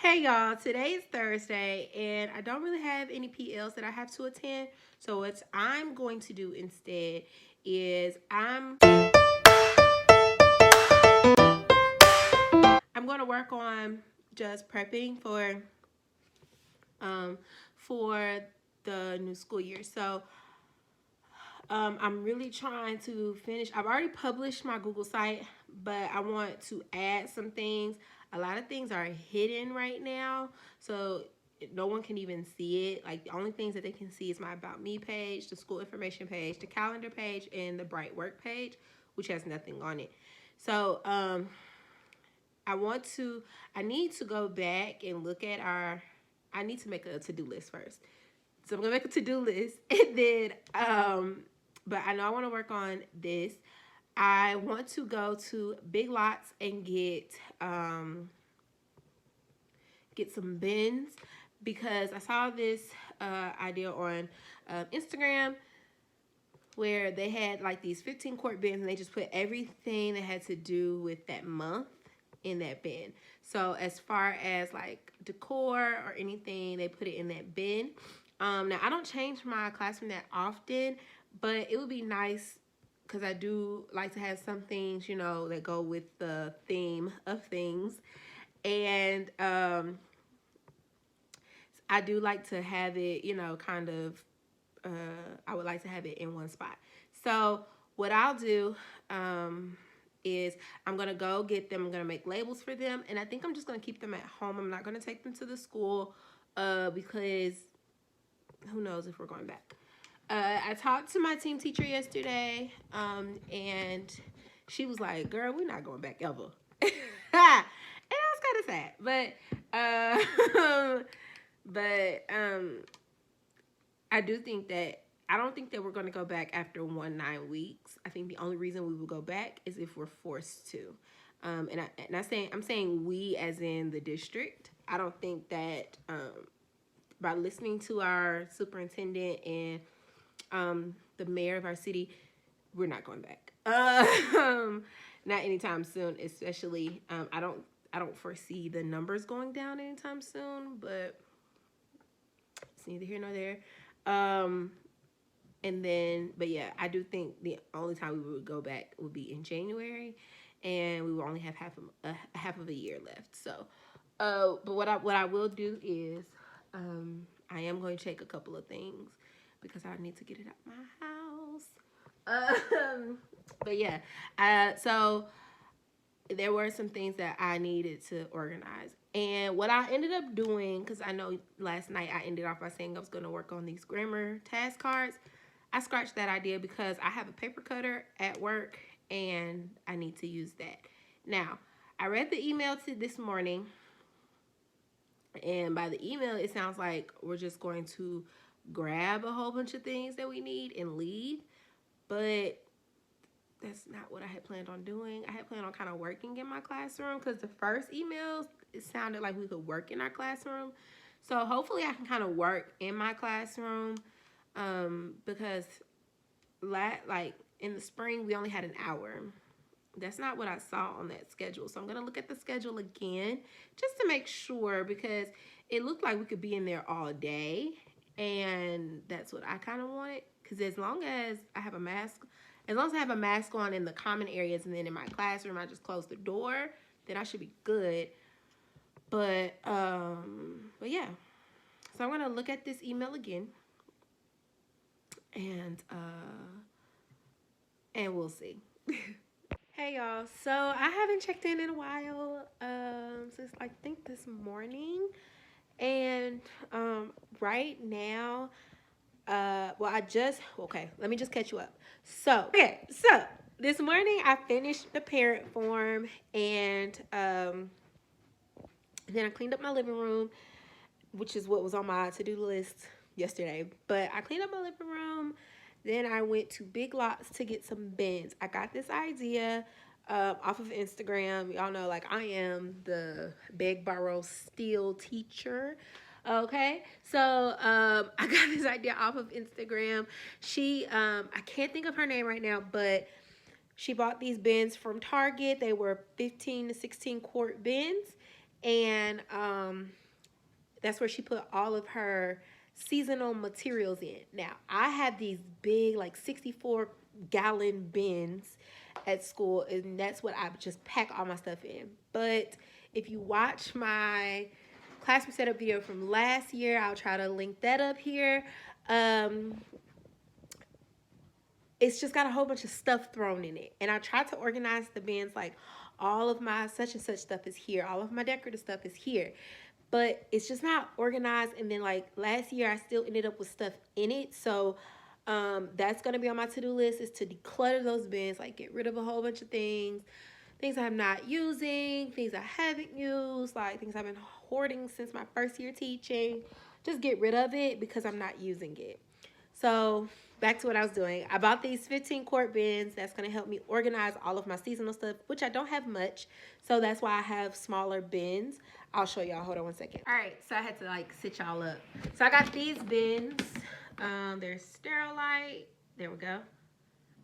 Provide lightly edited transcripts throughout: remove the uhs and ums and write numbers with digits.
Hey y'all, today is Thursday and I don't really have any PLs that I have to attend. So what I'm going to do instead is I'm going to work on just prepping um for the new school year. So I'm really trying to finish. I've already published my Google site, but I want to add some things. A lot of things are hidden right now, so no one can even see it. Like the only things that they can see is my About Me page, the school information page, the calendar page, and the Bright Work page, which has nothing on it. So I need to go back and look at I need to make a to-do list first. So I'm gonna make a to-do list and then but I know I want to work on this. I want to go to Big Lots and get some bins because I saw this idea on Instagram where they had like these 15 quart bins and they just put everything that had to do with that month in that bin. So as far as like decor or anything, they put it in that bin. Now I don't change my classroom that often, but it would be nice because I do like to have some things, you know, that go with the theme of things. And I do like to have it, you know, kind of, I would like to have it in one spot. So what I'll do is I'm going to go get them. I'm going to make labels for them. And I think I'm just going to keep them at home. I'm not going to take them to the school because who knows if we're going back. I talked to my team teacher yesterday and she was like, girl, we're not going back ever. And I was kind of sad. But I do think that I don't think that we're going to go back after 9 weeks. I think the only reason we will go back is if we're forced to. I'm saying we as in the district. I don't think that by listening to our superintendent and the mayor of our city, we're not going back. Not anytime soon. Especially, I don't foresee the numbers going down anytime soon. But it's neither here nor there. But yeah, I do think the only time we would go back would be in January, and we will only have half of a year left. So, but what I will do is, I am going to check a couple of things because I need to get it out my house. But yeah, so there were some things that I needed to organize. And what I ended up doing, because I know last night I ended off by saying I was going to work on these grammar task cards. I scratched that idea because I have a paper cutter at work and I need to use that. Now, I read the email to this morning, and by the email, it sounds like we're just going to grab a whole bunch of things that we need and leave. But that's not what I had planned on doing. I had planned on kind of working in my classroom because the first emails, it sounded like we could work in our classroom. So hopefully I can kind of work in my classroom because like in the spring, we only had an hour. That's not what I saw on that schedule. So I'm going to look at the schedule again just to make sure because it looked like we could be in there all day. And that's what I kind of wanted because as long as I have a mask on in the common areas and then in my classroom, I just close the door, then I should be good. But yeah. So I'm going to look at this email again and we'll see. Hey y'all, so I haven't checked in a while since I think this morning, and right now, let me just catch you up. So this morning I finished the parent form, and then I cleaned up my living room, which is what was on my to-do list yesterday. But I cleaned up my living room. Then I went to Big Lots to get some bins. I got this idea off of Instagram. Y'all know, like, I am the beg, borrow, steal teacher. Okay, so I got this idea off of Instagram. She, I can't think of her name right now, but she bought these bins from Target. They were 15 to 16 quart bins. And that's where she put all of her seasonal materials in. Now, I have these big, like 64-gallon bins at school, and that's what I just pack all my stuff in. But if you watch my classroom setup video from last year, I'll try to link that up here. It's just got a whole bunch of stuff thrown in it. And I tried to organize the bins like all of my such and such stuff is here. All of my decorative stuff is here. But it's just not organized. And then like last year, I still ended up with stuff in it. So that's going to be on my to-do list, is to declutter those bins, like get rid of a whole bunch of things I'm not using, things I haven't used, like things I've been hoarding since my first year teaching. Just get rid of it because I'm not using it. So back to what I was doing. I bought these 15-quart bins. That's going to help me organize all of my seasonal stuff, which I don't have much. So that's why I have smaller bins. I'll show y'all. Hold on one second. All right, so I had to like sit y'all up. So I got these bins. They're Sterilite. There we go.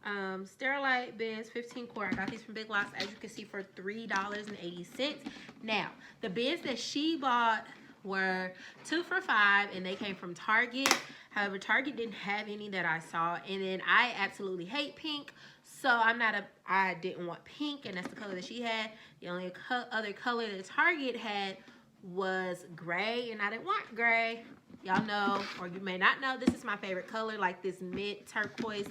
Sterilite bins, 15 quart. I got these from Big Lots, as you can see, for $3.80. Now, the bins that she bought were 2 for $5, and they came from Target. However, Target didn't have any that I saw, and then I absolutely hate pink, so I didn't want pink, and that's the color that she had. The only other color that Target had was gray, and I didn't want gray. Y'all know, or you may not know, this is my favorite color, like this mid turquoise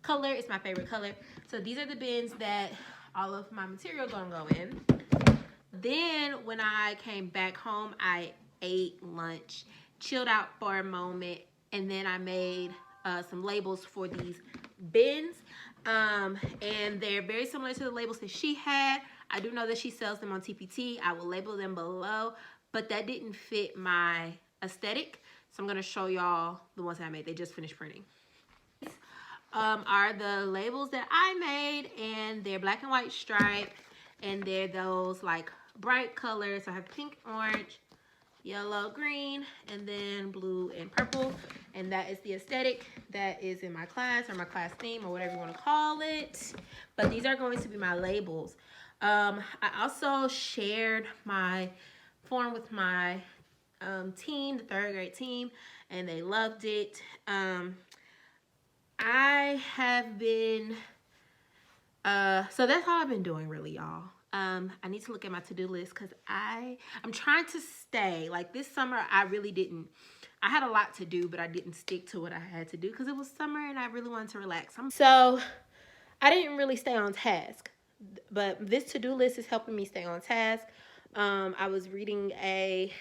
color is my favorite color. So these are the bins that all of my material gonna go in. Then when I came back home, I ate lunch, chilled out for a moment, and then I made some labels for these bins. And they're very similar to the labels that she had. I do know that she sells them on TPT. I will label them below, but that didn't fit my aesthetic. So I'm gonna show y'all the ones that I made. They just finished printing. Are the labels that I made, and they're black and white striped, and they're those like bright colors. So I have pink, orange, yellow, green, and then blue and purple. And that is the aesthetic that is in my class, or my class theme, or whatever you want to call it. But these are going to be my labels. I also shared my form with my team, the 3rd grade team, and they loved it. I have been, so that's all I've been doing really, y'all. I need to look at my to-do list because I'm trying to stay. Like this summer, I had a lot to do, but I didn't stick to what I had to do because it was summer and I really wanted to relax. So I didn't really stay on task, but this to-do list is helping me stay on task. I was reading a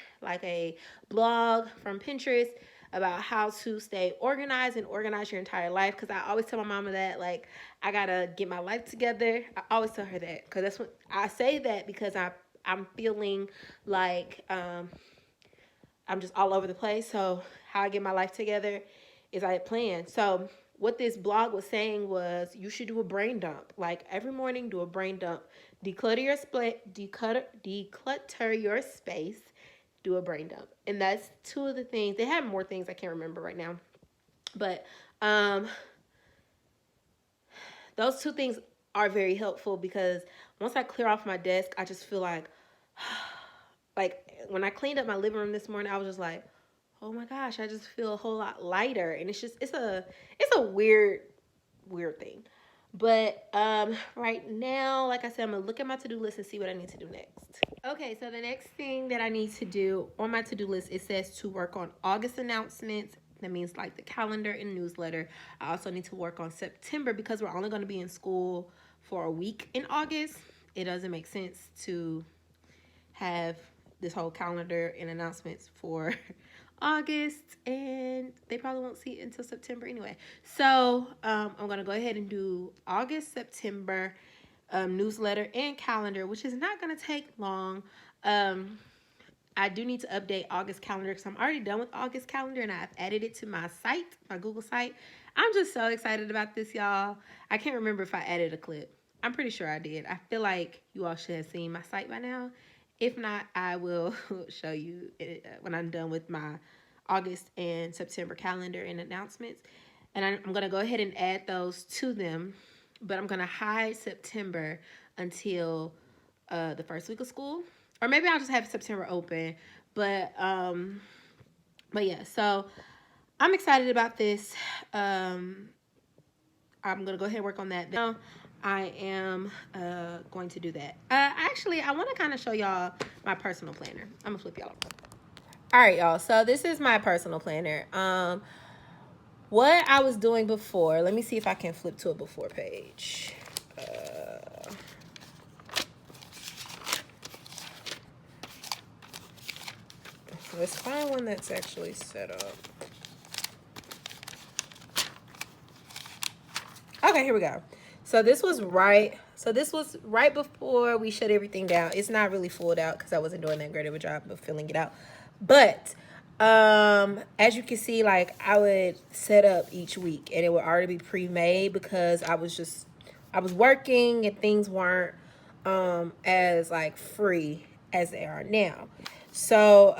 blog from Pinterest about how to stay organized and organize your entire life, because I always tell my mama that, like, I gotta get my life together. I always tell her that, because that's what I say, that because I'm feeling like I'm just all over the place. So how I get my life together is I had planned. So what this blog was saying was you should do a brain dump. Like every morning, do a brain dump. Declutter your space. Do a brain dump. And that's 2 of the things. They have more things I can't remember right now. But those 2 things are very helpful, because once I clear off my desk, I just feel like when I cleaned up my living room this morning, I was just like, oh my gosh, I just feel a whole lot lighter. And it's a weird thing. But right now, like I said, I'm gonna look at my to-do list and see what I need to do next. Okay, so the next thing that I need to do on my to-do list, it says to work on August announcements. That means like the calendar and newsletter. I also need to work on September, because we're only going to be in school for a week in August. It doesn't make sense to have this whole calendar and announcements for August, and they probably won't see it until September anyway. So I'm going to go ahead and do August, September newsletter and calendar, which is not going to take long. I do need to update August calendar because I'm already done with August calendar, and I've added it to my site, my Google site. I'm just so excited about this, y'all. I can't remember if I added a clip. I'm pretty sure I did. I feel like you all should have seen my site by now. If not, I will show you when I'm done with my August and September calendar and announcements. And I'm going to go ahead and add those to them. But I'm going to hide September until the first week of school. or maybe I'll just have September open. But yeah, so I'm excited about this. I'm gonna go ahead and work on that now. I am going to do that. Actually, I want to kind of show y'all my personal planner. I'm gonna flip y'all over. All right, y'all. So this is my personal planner. What I was doing before. Let me see if I can flip to a before page. Let's find one that's actually set up. Okay, here we go. So this was right. So this was right before we shut everything down. It's not really fulled out because I wasn't doing that great of a job of filling it out. But as you can see, like I would set up each week and it would already be pre-made because I was working and things weren't as like free as they are now. So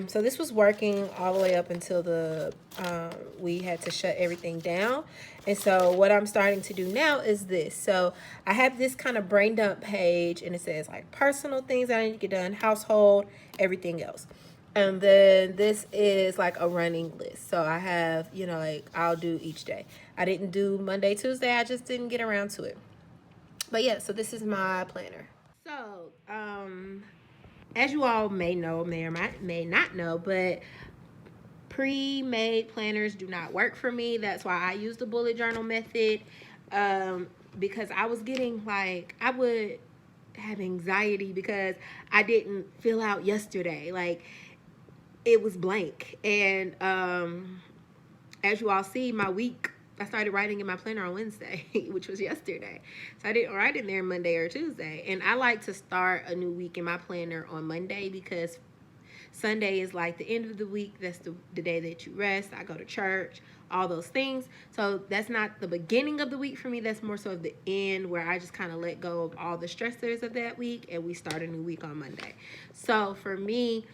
so this was working all the way up until the we had to shut everything down. And so what I'm starting to do now is this. So I have this kind of brain dump page and it says like personal things that I need to get done, household, everything else. And then this is like a running list. So I have, you know, like I'll do each day. I didn't do Monday, Tuesday. I just didn't get around to it. But yeah, so this is my planner. So, as you all may know, may or may not know, but pre-made planners do not work for me. That's why I use the bullet journal method, because I was getting like, I would have anxiety because I didn't fill out yesterday. Like it was blank. And as you all see, my week, I started writing in my planner on Wednesday, which was yesterday. So I didn't write in there Monday or Tuesday. And I like to start a new week in my planner on Monday because Sunday is like the end of the week. That's the day that you rest. I go to church, all those things. So that's not the beginning of the week for me. That's more so of the end where I just kind of let go of all the stressors of that week and we start a new week on Monday. So for me,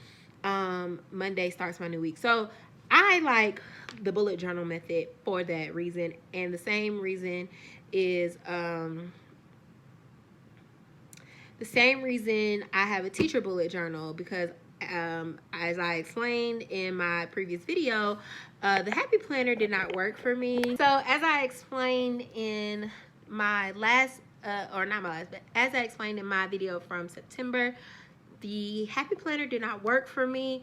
Monday starts my new week. So I like the bullet journal method for that reason. And the same reason is the same reason I have a teacher bullet journal because as I explained in my previous video, the Happy Planner did not work for me. So as I explained in my last, or not my last, but as I explained in my video from September, the Happy Planner did not work for me.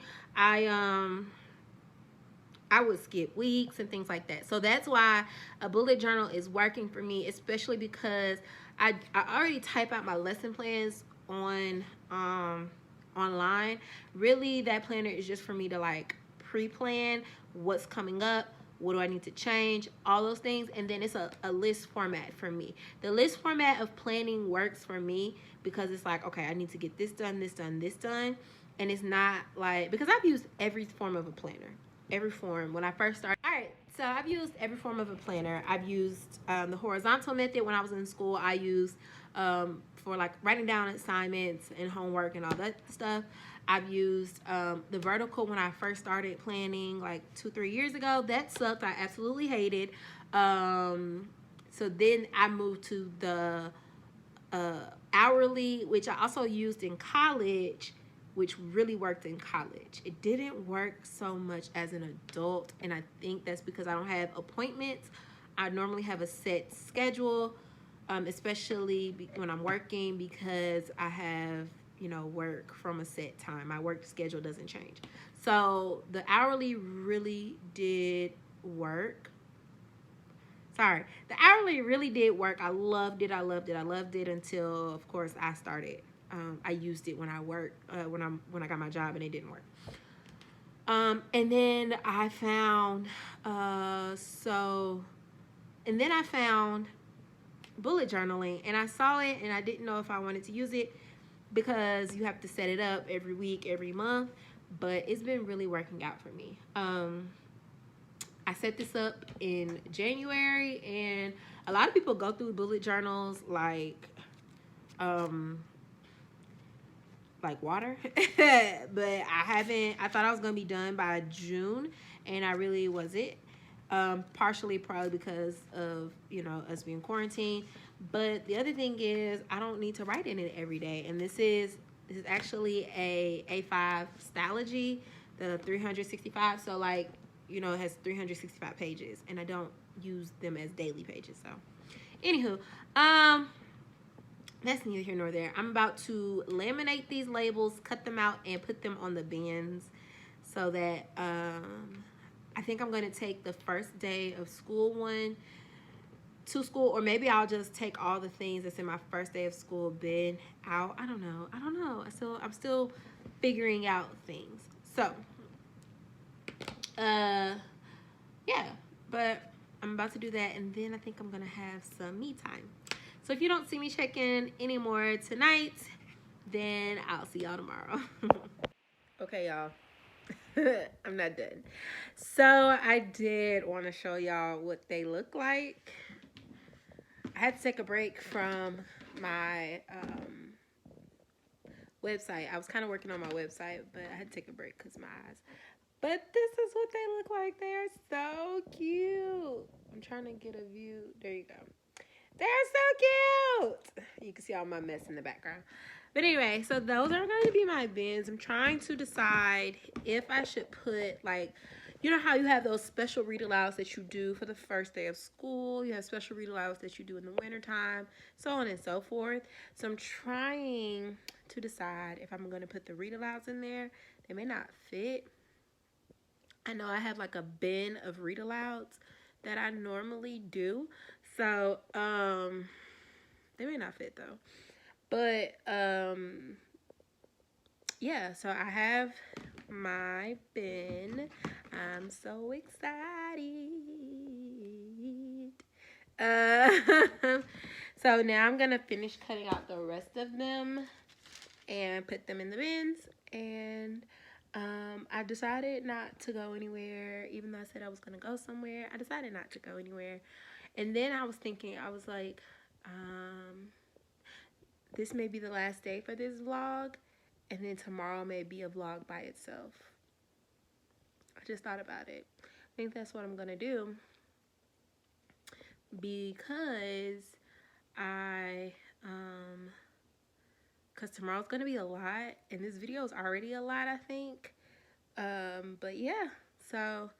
I would skip weeks and things like that. So that's why a bullet journal is working for me, especially because I already type out my lesson plans on online. Really, that planner is just for me to like pre-plan what's coming up, what do I need to change, all those things. And then it's a list format for me. The list format of planning works for me because it's like, okay, I need to get this done, this done, this done. And it's not like, because I've used every form of a planner. Every form when I first started. All right, so I've used every form of a planner. I've used the horizontal method when I was in school. I used for like writing down assignments and homework and all that stuff. I've used the vertical when I first started planning like 2-3 years ago. That sucked. I absolutely hated. So then I moved to the hourly, which I also used in college, which really worked in college. It didn't work so much as an adult, and I think that's because I don't have appointments. I normally have a set schedule, especially when I'm working, because I have, you know, work from a set time. My work schedule doesn't change. So the hourly really did work. Sorry, the hourly really did work. I loved it. I loved it. I loved it until, of course, I started. I used it when I worked, when I got my job, and it didn't work. And then I found, bullet journaling, and I saw it, and I didn't know if I wanted to use it because you have to set it up every week, every month. But it's been really working out for me. I set this up in January, and a lot of people go through bullet journals like water. But I haven't. I thought I was gonna be done by June, and I really wasn't. Partially probably because of, you know, us being quarantined. But the other thing is I don't need to write in it every day, and this is This is actually a A5 Stylogy, the 365. So like, you know, it has 365 pages, and I don't use them as daily pages. So, anywho, that's neither here nor there. I'm about to laminate these labels, cut them out, and put them on the bins so that I think I'm going to take the first day of school one to school, or maybe I'll just take all the things that's in my first day of school bin out. I don't know. I'm still figuring out things. So, yeah, but I'm about to do that, and then I think I'm gonna have some me time. So if you don't see me check in anymore tonight, then I'll see y'all tomorrow. Okay, y'all. I'm not done. So I did want to show y'all what they look like. I had to take a break from my website. I was kind of working on my website, but I had to take a break because my eyes. But this is what they look like. They're so cute. I'm trying to get a view. There you go. They're so cute. You can see all my mess in the background. But anyway, so those are going to be my bins. I'm trying to decide if I should put, like, you know how you have those special read alouds that you do for the first day of school. You have special read alouds that you do in the wintertime, so on and so forth. So I'm trying to decide if I'm going to put the read alouds in there. They may not fit. I know I have like a bin of read alouds that I normally do. So, they may not fit though. But, yeah, so I have my bin. I'm so excited. So now I'm going to finish cutting out the rest of them and put them in the bins. And I decided not to go anywhere, even though I said I was going to go somewhere. I decided not to go anywhere. And then I was thinking, I was like, this may be the last day for this vlog, and then tomorrow may be a vlog by itself. I just thought about it. I think that's what I'm going to do, because because tomorrow's going to be a lot, and this video is already a lot, I think. But yeah, so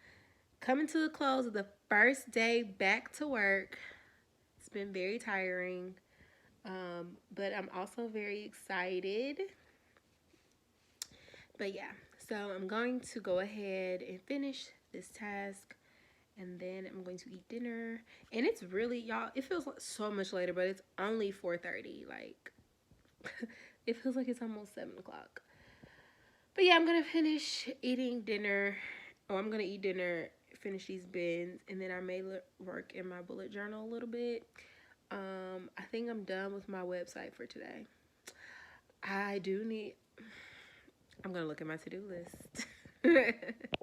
coming to the close of the first day back to work. It's been very tiring, but I'm also very excited. But yeah, so I'm going to go ahead and finish this task, and then I'm going to eat dinner. And it's really, y'all, it feels like so much later, but it's only 4:30. Like, it feels like it's almost 7 o'clock. But yeah, I'm going to finish eating dinner. Oh, I'm going to eat dinner, finish these bins, and then I may work in my bullet journal a little bit. I think I'm done with my website for today. I'm going to look at my to-do list.